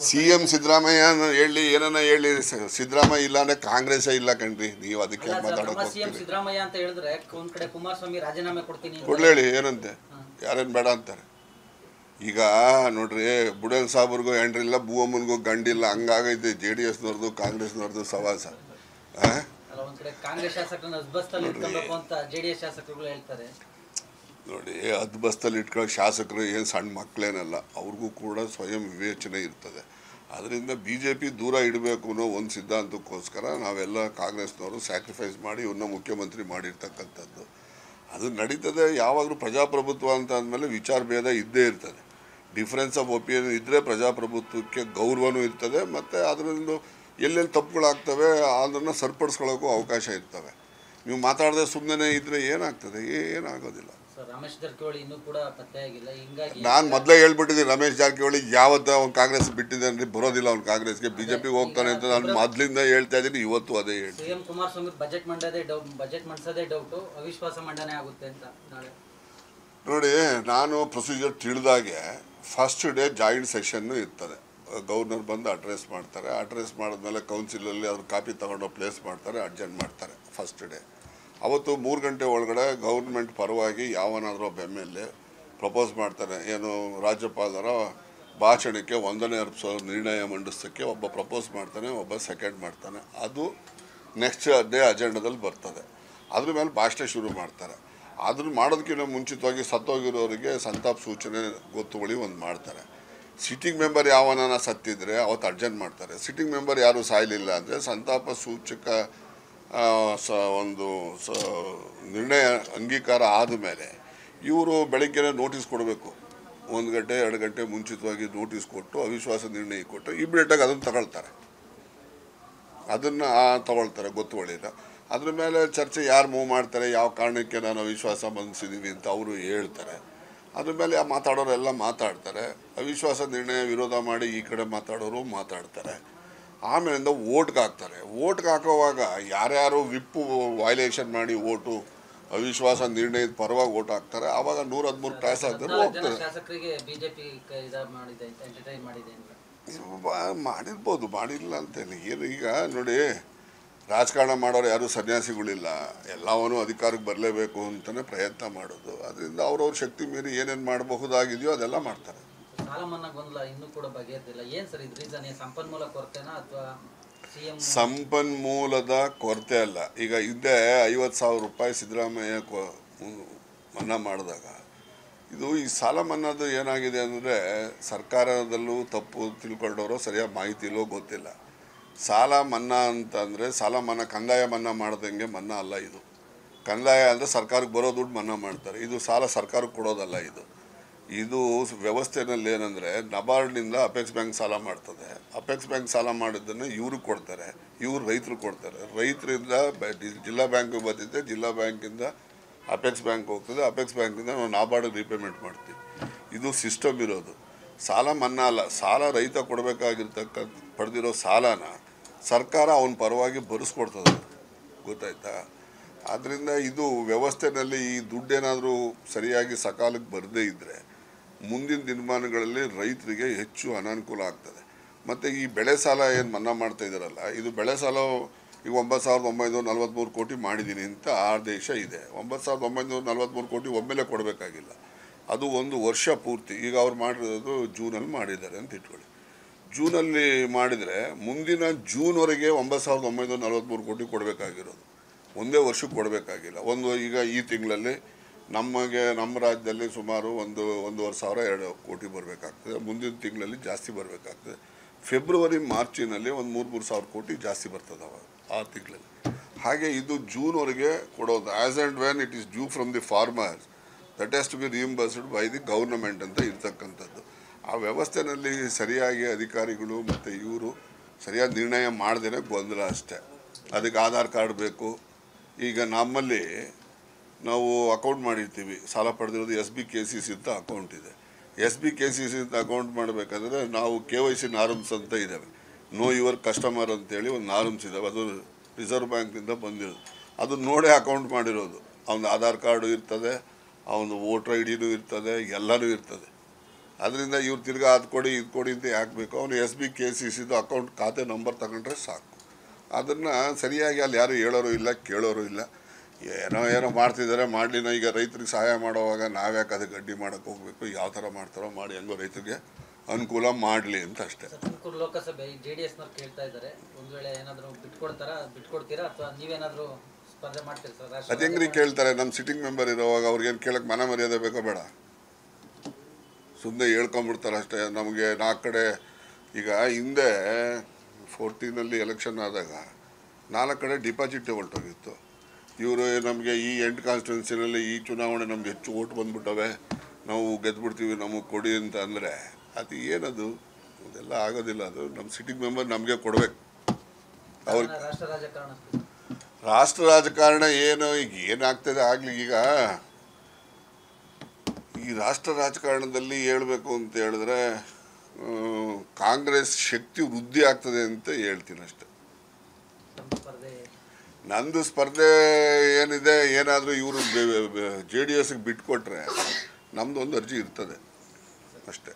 CM Siddaramaiah ಹೇಳಿ ಏನನ್ನ ಹೇಳಿ ಸಿದ್ದರಾಮಯ್ಯ ಇಲ್ಲ ಅಂದ್ರೆ ಕಾಂಗ್ರೆಸ್ ಇಲ್ಲ ಕಣ್ರಿ. ನೀವು ಅದಕ್ಕೆ ಮಾತಾಡೋಕೆ ಸಿದ್ದರಾಮಯ್ಯ ಅಂತ ಹೇಳಿದ್ರೆ ಒಂದ್ ಕಡೆ ಕುಮಾರಸ್ವಾಮಿ ರಾಜೀನಾಮೆ ಕೊಡ್ತೀನಿ ಕೊಡ್ಲೇಳಿ ಏನಂತೆ, ಯಾರೇನು ಬೇಡ ಅಂತಾರೆ. ಈಗ ನೋಡ್ರಿ, ಬುಡೇಲ್ ಸಾಬ್ರಿಗೂ ಹೆಂಡ್ರಿಲ್ಲ, ಭೂವಮ್ಮನಿಗೂ ಗಂಡಿಲ್ಲ, ಹಂಗಾಗೈತೆ JDSನವ್ರದ್ದು ಕಾಂಗ್ರೆಸ್ನವ್ರದ್ದು ಸವಾಸ. ಒಂದ್ ಕಡೆ ಕಾಂಗ್ರೆಸ್ ಶಾಸಕರನ್ನ ಅಸ್ಬಸ್ತಲ್ಲಿ ಇಟ್ಕೊಬೇಕು ಅಂತ JDS ಶಾಸಕರುಗಳು ಹೇಳ್ತಾರೆ. ನೋಡಿ, ಬಸ್ತಲ್ಲಿ ಇಟ್ಕೊಳ್ಳೋ ಶಾಸಕರು ಏನು ಸಣ್ಣ ಮಕ್ಕಳೇನಲ್ಲ, ಅವ್ರಿಗೂ ಕೂಡ ಸ್ವಯಂ ವಿವೇಚನೆ ಇರ್ತದೆ. ಅದರಿಂದ BJP ದೂರ ಇಡಬೇಕು ಅನ್ನೋ ಒಂದು ಸಿದ್ಧಾಂತಕ್ಕೋಸ್ಕರ ನಾವೆಲ್ಲ ಕಾಂಗ್ರೆಸ್ನವರು ಸ್ಯಾಕ್ರಿಫೈಸ್ ಮಾಡಿ ಇವ್ರನ್ನ ಮುಖ್ಯಮಂತ್ರಿ ಮಾಡಿರ್ತಕ್ಕಂಥದ್ದು. ಅದು ನಡೀತದೆ. ಯಾವಾಗಲೂ ಪ್ರಜಾಪ್ರಭುತ್ವ ಅಂತ ಅಂದಮೇಲೆ ವಿಚಾರ ಭೇದ ಇದ್ದೇ ಇರ್ತದೆ. ಡಿಫ್ರೆನ್ಸ್ ಆಫ್ ಒಪಿನಿಯನ್ ಇದ್ದರೆ ಪ್ರಜಾಪ್ರಭುತ್ವಕ್ಕೆ ಗೌರವನೂ ಇರ್ತದೆ, ಮತ್ತು ಅದರಿಂದ ಎಲ್ಲೆಲ್ಲಿ ತಪ್ಪುಗಳಾಗ್ತವೆ ಅದನ್ನು ಸರಿಪಡಿಸ್ಕೊಳ್ಳೋಕ್ಕೂ ಅವಕಾಶ ಇರ್ತವೆ. ನೀವು ಮಾತಾಡದೆ ಸುಮ್ಮನೆ ಇದ್ದರೆ ಏನಾಗ್ತದೆ? ಏನಾಗೋದಿಲ್ಲ. ರಮೇಶ್ ಜಾರಕಿಹೊಳಿ ಇನ್ನೂ ಕೂಡ ಪತ್ತೆಯಾಗಿಲ್ಲ. ಹಿಂಗಾಗಿ ನಾನು ಮೊದಲೇ ಹೇಳ್ಬಿಟ್ಟಿದ್ದೀನಿ, ರಮೇಶ್ ಜಾರಕಿಹೊಳಿ ಯಾವತ್ತೂ ಅವ್ನು ಕಾಂಗ್ರೆಸ್ ಬಿಟ್ಟಿದ್ದಾನೆ, ಬರೋದಿಲ್ಲ ಅವ್ನು ಕಾಂಗ್ರೆಸ್ಗೆ, BJPಗೆ ಹೋಗ್ತಾನೆ ಅಂತ ನಾನು ಮೊದಲಿಂದ ಹೇಳ್ತಾ ಇದ್ದೀನಿ. ಇವತ್ತು ಅದೇ ಹೇಳಿ. CM ಕುಮಾರಸ್ವಾಮಿ ಬಜೆಟ್ ಮಂಡಿಸೋದೇ ಡೌಟು, ಅವಿಶ್ವಾಸ ಮಂಡನೆ ಆಗುತ್ತೆ ಅಂತ ನಾಳೆ. ನೋಡಿ, ನಾನು ಪ್ರೊಸೀಜರ್ ತಿಳಿದಾಗೆ ಫಸ್ಟ್ ಡೇ ಜಾಯಿಂಟ್ ಸೆಷನ್ನು ಇರ್ತದೆ. ಗವರ್ನರ್ ಬಂದು ಅಡ್ರೆಸ್ ಮಾಡ್ತಾರೆ. ಅಡ್ರೆಸ್ ಮಾಡಿದ್ಮೇಲೆ ಕೌನ್ಸಿಲಲ್ಲಿ ಅದ್ರ ಕಾಪಿ ತೊಗೊಂಡು ಪ್ಲೇಸ್ ಮಾಡ್ತಾರೆ, ಅಡ್ಜೆಂಟ್ ಮಾಡ್ತಾರೆ ಫಸ್ಟ್ ಡೇ. ಅವತ್ತು 3 ಗಂಟೆ ಒಳಗಡೆ ಗೌರ್ಮೆಂಟ್ ಪರವಾಗಿ ಯಾವನಾದರೂ ಒಬ್ಬ MLA ಪ್ರಪೋಸ್ ಮಾಡ್ತಾನೆ, ಏನು ರಾಜ್ಯಪಾಲರ ಭಾಷಣಕ್ಕೆ ವಂದನೆ ಅರ್ಪಿಸೋ ನಿರ್ಣಯ ಮಂಡಿಸೋಕ್ಕೆ ಒಬ್ಬ ಪ್ರಪೋಸ್ ಮಾಡ್ತಾನೆ, ಒಬ್ಬ ಸೆಕೆಂಡ್ ಮಾಡ್ತಾನೆ. ಅದು ನೆಕ್ಸ್ಟ್ ಡೇ ಅಜೆಂಡದಲ್ಲಿ ಬರ್ತದೆ. ಅದ್ರ ಮೇಲೆ ಭಾಷಣ ಶುರು ಮಾಡ್ತಾರೆ. ಅದನ್ನು ಮಾಡೋದಕ್ಕಿಂತ ಮುಂಚಿತವಾಗಿ ಸತ್ತೋಗಿರೋರಿಗೆ ಸಂತಾಪ ಸೂಚನೆ ಗೊತ್ತುವಳಿ ಒಂದು ಮಾಡ್ತಾರೆ. ಸಿಟ್ಟಿಂಗ್ ಮೆಂಬರ್ ಯಾವನ ಸತ್ತಿದ್ರೆ ಅವತ್ತು ಅರ್ಜೆಂಟ್ ಮಾಡ್ತಾರೆ. ಸಿಟ್ಟಿಂಗ್ ಮೆಂಬರ್ ಯಾರೂ ಸಾಯಲಿಲ್ಲ ಅಂದರೆ ಸಂತಾಪ ಸೂಚಕ ಒಂದು ನಿರ್ಣಯ ಅಂಗೀಕಾರ ಆದಮೇಲೆ ಇವರು ಬೆಳಗ್ಗೆ ನೋಟಿಸ್ ಕೊಡಬೇಕು. 1 ಗಂಟೆ 2 ಗಂಟೆ ಮುಂಚಿತವಾಗಿ ನೋಟಿಸ್ ಕೊಟ್ಟು ಅವಿಶ್ವಾಸ ನಿರ್ಣಯ ಕೊಟ್ಟು ಇಮಿಡಿಯೇಟಾಗಿ ಅದನ್ನು ತಗೊಳ್ತಾರೆ ಗೊತ್ತುವಳಿನ. ಅದ್ರ ಮೇಲೆ ಚರ್ಚೆ ಯಾರು ಮೂವ್ ಮಾಡ್ತಾರೆ, ಯಾವ ಕಾರಣಕ್ಕೆ ನಾನು ಅವಿಶ್ವಾಸ ಮಂಡಿಸಿದ್ದೀವಿ ಅಂತ ಅವರು ಹೇಳ್ತಾರೆ. ಅದ್ರ ಮೇಲೆ ಮಾತಾಡೋರೆಲ್ಲ ಮಾತಾಡ್ತಾರೆ. ಅವಿಶ್ವಾಸ ನಿರ್ಣಯ ವಿರೋಧ ಮಾಡಿ ಈ ಕಡೆ ಮಾತಾಡೋರು ಮಾತಾಡ್ತಾರೆ. ಆಮೇಲಿಂದ ವೋಟ್ಗೆ ಹಾಕ್ತಾರೆ. ವೋಟ್ಗೆ ಹಾಕೋವಾಗ ಯಾರ್ಯಾರು ವಿಪ್ಪು ವೈಲೇಷನ್ ಮಾಡಿ ಅವಿಶ್ವಾಸ ನಿರ್ಣಯದ ಪರವಾಗಿ ವೋಟ್ ಹಾಕ್ತಾರೆ. ಆವಾಗ 113 ಪಾಸ್ ಆಗ್ತಾರೆ, ಹೋಗ್ತದೆ. ಮಾಡಿರ್ಬೋದು, ಮಾಡಿಲ್ಲ ಅಂತೇಳಿ ಏನು. ಈಗ ನೋಡಿ, ರಾಜಕಾರಣ ಮಾಡೋರು ಯಾರು ಸನ್ಯಾಸಿಗಳಿಲ್ಲ. ಎಲ್ಲವನ್ನೂ ಅಧಿಕಾರಕ್ಕೆ ಬರಲೇಬೇಕು ಅಂತಲೇ ಪ್ರಯತ್ನ ಮಾಡೋದು. ಅದರಿಂದ ಅವ್ರವ್ರ ಶಕ್ತಿ ಮೀರಿ ಏನೇನು ಮಾಡಬಹುದಾಗಿದೆಯೋ ಅದೆಲ್ಲ ಮಾಡ್ತಾರೆ. ಸಾಲ ಮನ್ನಾ ಗೊಂದಲ ಇನ್ನೂ ಕೂಡ ಬಗೆಹರಿದಿಲ್ಲ. ಏನು ಸರ್ ಇದು ರೀಸನ್? ಸಂಪನ್ಮೂಲ ಕೊರತೆನಾ ಅಥವಾ ಸಂಪನ್ಮೂಲದ ಕೊರತೆ ಅಲ್ಲ. ಈಗ ಹಿಂದೆ 50,000 ರೂಪಾಯಿ ಸಿದ್ದರಾಮಯ್ಯ ಮನ್ನಾ ಮಾಡಿದಾಗ ಇದು ಈ ಸಾಲ ಮನ್ನಾದು ಏನಾಗಿದೆ ಅಂದರೆ ಸರ್ಕಾರದಲ್ಲೂ ತಪ್ಪು ತಿಳ್ಕೊಂಡವರು ಸರಿಯಾಗಿ ಮಾಹಿತಿ ಇಲ್ಲೋ ಗೊತ್ತಿಲ್ಲ. ಸಾಲ ಮನ್ನಾ ಅಂತಂದರೆ ಸಾಲ ಮನ್ನಾ ಕಂದಾಯ ಮನ್ನಾ ಮಾಡ್ದಂಗೆ ಮನ್ನಾ ಅಲ್ಲ ಇದು. ಕಂದಾಯ ಅಂದರೆ ಸರ್ಕಾರಕ್ಕೆ ಬರೋ ದುಡ್ಡು ಮನ್ನಾ ಮಾಡ್ತಾರೆ. ಇದು ಸಾಲ ಸರ್ಕಾರಕ್ಕೆ ಕೊಡೋದಲ್ಲ. ಇದು ವ್ಯವಸ್ಥೆಯಲ್ಲಿ ಏನಂದರೆ ನಬಾರ್ಡ್ನಿಂದ ಅಪೆಕ್ಸ್ ಬ್ಯಾಂಕ್ ಸಾಲ ಮಾಡ್ತದೆ. ಅಪೆಕ್ಸ್ ಬ್ಯಾಂಕ್ ಸಾಲ ಮಾಡಿದ್ದನ್ನು ಇವ್ರಿಗೆ ಕೊಡ್ತಾರೆ, ಇವ್ರು ರೈತರು ಕೊಡ್ತಾರೆ. ರೈತರಿಂದ ಜಿಲ್ಲಾ ಬ್ಯಾಂಕಿಗೆ ಬರ್ತಿದ್ದೆ, ಜಿಲ್ಲಾ ಬ್ಯಾಂಕಿಂದ ಅಪೆಕ್ಸ್ ಬ್ಯಾಂಕ್ ಹೋಗ್ತದೆ, ಅಪೆಕ್ಸ್ ಬ್ಯಾಂಕಿಂದ ನಾವು ನಾಬಾರ್ಡಿಗೆ ರೀಪೇಮೆಂಟ್ ಮಾಡ್ತೀವಿ. ಇದು ಸಿಸ್ಟಮ್ ಇರೋದು. ಸಾಲ ಮನ್ನಾ ಅಲ್ಲ. ಸಾಲ ರೈತ ಪಡೆದಿರೋ ಸಾಲನ ಸರ್ಕಾರ ಅವನ ಪರವಾಗಿ ಭರಿಸ್ಕೊಡ್ತದೆ, ಗೊತ್ತಾಯ್ತಾ? ಆದ್ದರಿಂದ ಇದು ವ್ಯವಸ್ಥೆಯಲ್ಲಿ ಈ ದುಡ್ಡೇನಾದರೂ ಸರಿಯಾಗಿ ಸಕಾಲಕ್ಕೆ ಬರದೇ ಇದ್ದರೆ ಮುಂದಿನ ದಿನಮಾನಗಳಲ್ಲಿ ರೈತರಿಗೆ ಹೆಚ್ಚು ಅನಾನುಕೂಲ ಆಗ್ತದೆ. ಮತ್ತು ಈ ಬೆಳೆ ಸಾಲ ಏನು ಮನ್ನಾ ಮಾಡ್ತಾ ಇದ್ದಾರಲ್ಲ, ಇದು ಬೆಳೆ ಸಾಲ ಈಗ 9,943 ಕೋಟಿ ಮಾಡಿದ್ದೀನಿ ಅಂತ ಆದೇಶ ಇದೆ. 9,943 ಕೋಟಿ ಒಮ್ಮೆಲೆ ಕೊಡಬೇಕಾಗಿಲ್ಲ, ಅದು 1 ವರ್ಷ ಪೂರ್ತಿ. ಈಗ ಅವ್ರು ಮಾಡಿರೋದು ಜೂನಲ್ಲಿ ಮಾಡಿದ್ದಾರೆ ಅಂತ ಇಟ್ಕೊಳ್ಳಿ. ಜೂನಲ್ಲಿ ಮಾಡಿದರೆ ಮುಂದಿನ ಜೂನ್ವರೆಗೆ 9,943 ಕೋಟಿ ಕೊಡಬೇಕಾಗಿರೋದು, ಒಂದೇ ವರ್ಷಕ್ಕೆ ಕೊಡಬೇಕಾಗಿಲ್ಲ. ಈಗ ಈ ತಿಂಗಳಲ್ಲಿ ನಮ್ಮ ರಾಜ್ಯದಲ್ಲಿ ಸುಮಾರು 1,500-2 ಕೋಟಿ ಬರಬೇಕಾಗ್ತದೆ. ಮುಂದಿನ ತಿಂಗಳಲ್ಲಿ ಜಾಸ್ತಿ ಬರಬೇಕಾಗ್ತದೆ. ಫೆಬ್ರವರಿ ಮಾರ್ಚಿನಲ್ಲಿ 3,000 ಕೋಟಿ ಜಾಸ್ತಿ ಬರ್ತದೆ ಆ ತಿಂಗಳಲ್ಲಿ. ಹಾಗೆ ಇದು ಜೂನ್ವರೆಗೆ ಕೊಡೋದು. As and when it is due from the farmers that has to be reimbursed by the government ಅಂತ ಇರ್ತಕ್ಕಂಥದ್ದು. ಆ ವ್ಯವಸ್ಥೆಯಲ್ಲಿ ಸರಿಯಾಗಿ ಅಧಿಕಾರಿಗಳು ಮತ್ತು ಇವರು ಸರಿಯಾದ ನಿರ್ಣಯ ಮಾಡ್ದೇ ಗೊಂದಲ ಅಷ್ಟೇ. ಅದಕ್ಕೆ ಆಧಾರ್ ಕಾರ್ಡ್ ಬೇಕು. ಈಗ ನಮ್ಮಲ್ಲಿ ನಾವು ಅಕೌಂಟ್ ಮಾಡಿರ್ತೀವಿ, ಸಾಲ ಪಡೆದಿರೋದು SB KCC ಅಂತ ಅಕೌಂಟ್ ಇದೆ. SB KCC ಅಂತ ಅಕೌಂಟ್ ಮಾಡಬೇಕಾದ್ರೆ ನಾವು KYC ನಾರ್ಮ್ಸ್ ಅಂತ ಇದ್ದಾವೆ, ನೋ ಯುವರ್ ಕಸ್ಟಮರ್ ಅಂತೇಳಿ ಒಂದು ನಾರ್ಮ್ಸ್ ಇದ್ದಾವೆ. ಅದು ರಿಸರ್ವ್ ಬ್ಯಾಂಕಿಂದ ಬಂದಿರೋದು. ಅದು ನೋಡೇ ಅಕೌಂಟ್ ಮಾಡಿರೋದು. ಅವನ ಆಧಾರ್ ಕಾರ್ಡು ಇರ್ತದೆ, ಅವನು ವೋಟರ್ ID ಇರ್ತದೆ, ಎಲ್ಲನೂ ಇರ್ತದೆ. ಅದರಿಂದ ಇವ್ರು ತಿರ್ಗಾ ಅದು ಕೊಡಿ ಇದು ಕೊಡಿ ಅಂತ ಯಾಕೆ ಬೇಕು? ಅವನು SB KCCದು ಅಕೌಂಟ್ ಖಾತೆ ನಂಬರ್ ತಗೊಂಡ್ರೆ ಸಾಕು. ಅದನ್ನು ಸರಿಯಾಗಿ ಅಲ್ಲಿ ಯಾರು ಹೇಳೋರು ಇಲ್ಲ, ಕೇಳೋರು ಇಲ್ಲ. ಏನೋ ಮಾಡ್ತಿದ್ದಾರೆ, ಮಾಡಲಿನ. ಈಗ ರೈತರಿಗೆ ಸಹಾಯ ಮಾಡುವಾಗ ನಾವ್ಯಾಕೆ ಅದಕ್ಕೆ ಅಡ್ಡಿ ಮಾಡೋಕ್ಕೆ ಹೋಗಬೇಕು? ಯಾವ ಥರ ಮಾಡ್ತಾರೋ ಮಾಡಿ, ಹೆಂಗೋ ರೈತರಿಗೆ ಅನುಕೂಲ ಮಾಡಲಿ ಅಂತ ಅಷ್ಟೇ. ತುಮಕೂರು ಲೋಕಸಭೆ JDSನವ್ರು ಕೇಳ್ತಾ ಇದ್ದಾರೆ, ಒಂದು ವೇಳೆ ಏನಾದರೂ ಬಿಟ್ಕೊಡ್ತೀರಾ ಅಥವಾ ನೀವೇನಾದರೂ ಸ್ಪರ್ಧೆ ಮಾಡ್ತೀರಾ ಸರ್? ಅದು ಹೆಂಗ್ರಿ ಕೇಳ್ತಾರೆ? ನಮ್ಮ ಸಿಟ್ಟಿಂಗ್ ಮೆಂಬರ್ ಇರೋವಾಗ ಅವ್ರಿಗೇನು ಕೇಳಕ್ಕೆ ಮನ ಮರ್ಯಾದೆ ಬೇಕೋ ಬೇಡ? ಸುಮ್ಮನೆ ಹೇಳ್ಕೊಂಬಿಡ್ತಾರೆ ಅಷ್ಟೇ. ನಮಗೆ 4 ಕಡೆ ಈಗ ಹಿಂದೆ 14ನಲ್ಲಿ ಎಲೆಕ್ಷನ್ ಆದಾಗ 4 ಕಡೆ ಡಿಪಾಸಿಟ್ ಹೊರಟೋಗಿತ್ತು. ಇವರು ನಮಗೆ ಈ 8 ಕಾನ್ಸ್ಟಿಟ್ಯೂನ್ಸಿನಲ್ಲಿ ಈ ಚುನಾವಣೆ ನಮ್ಗೆ ಹೆಚ್ಚು ಓಟ್ ಬಂದ್ಬಿಟ್ಟವೆ, ನಾವು ಗೆದ್ದುಬಿಡ್ತೀವಿ, ನಮಗೆ ಕೊಡಿ ಅಂತ ಅಂದರೆ ಅದು ಏನದು? ಅದೆಲ್ಲ ಆಗೋದಿಲ್ಲ. ಅದು ನಮ್ಮ ಸಿಟ್ಟಿಂಗ್ ಮೆಂಬರ್ ನಮಗೆ ಕೊಡಬೇಕು. ಅವ್ರಿಗೆ ರಾಷ್ಟ್ರ ರಾಜಕಾರಣ ಏನು ಈಗ ಏನಾಗ್ತದೆ ಆಗಲಿ. ಈಗ ಈ ರಾಷ್ಟ್ರ ರಾಜಕಾರಣದಲ್ಲಿ ಹೇಳಬೇಕು ಅಂತ ಹೇಳಿದ್ರೆ ಕಾಂಗ್ರೆಸ್ ಶಕ್ತಿ ವೃದ್ಧಿ ಆಗ್ತದೆ ಅಂತ ಹೇಳ್ತೀನಿ ಅಷ್ಟೆ. ನಂದು ಸ್ಪರ್ಧೆ ಏನಿದೆ, ಏನಾದರೂ ಇವರು JDSಗೆ ಬಿಟ್ಕೊಟ್ರೆ ನಮ್ಮದು ಒಂದು ಅರ್ಜಿ ಇರ್ತದೆ ಅಷ್ಟೇ.